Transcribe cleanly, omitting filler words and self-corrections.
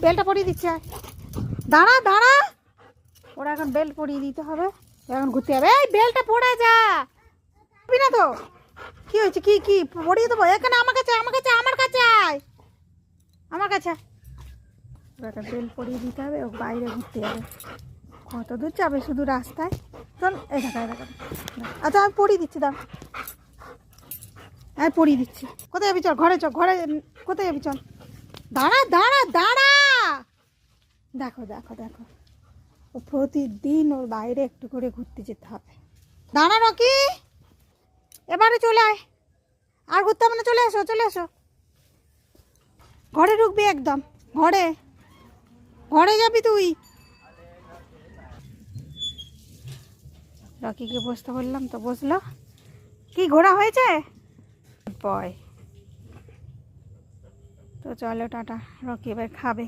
বেলটা পরিয়ে দিচ্ছে। দাঁড়া দাঁড়া, ওরা এখন বেল্ট পরিয়ে দিতে হবে, এখন ঘুরতে হবে। এই বেলটা পড়ে যা না তো, কি হয়েছে? কি কি পরিয়ে দেবো? এখানে আমার কাছে আমার কাছে আমার কাছে আয়, আমার কাছে। ওটা বেল্ট পরিয়ে দিতে হবে, ও বাইরে ঘুরতে যাবে। কত দূর যাবে শুধু রাস্তায়? চল এই দেখা দেখা। আচ্ছা আমি পরিয়ে দিচ্ছি, দাঁড়া আমি পরিয়ে দিচ্ছি। কোথায় যাবি? চল ঘরে, চল ঘরে। কোথায় যাবি? চল। দাঁড়া দাঁড়া দাঁড়া, দেখো দেখো দেখো, ও প্রতিদিন ওর বাইরে একটু করে ঘুরতে যেতে হবে। দাঁড়া রকি, এবারে চলে আয়, আর ঘুরতে হবে না, চলে এসো চলে এসো। ঘরে ঢুকবি একদম, ঘরে ঘরে যাবি তুই। রকিকে বসতে বললাম তো বসলো। কি ঘোরা হয়েছে? বয় তো চলো টাটা, রকি এবার খাবে।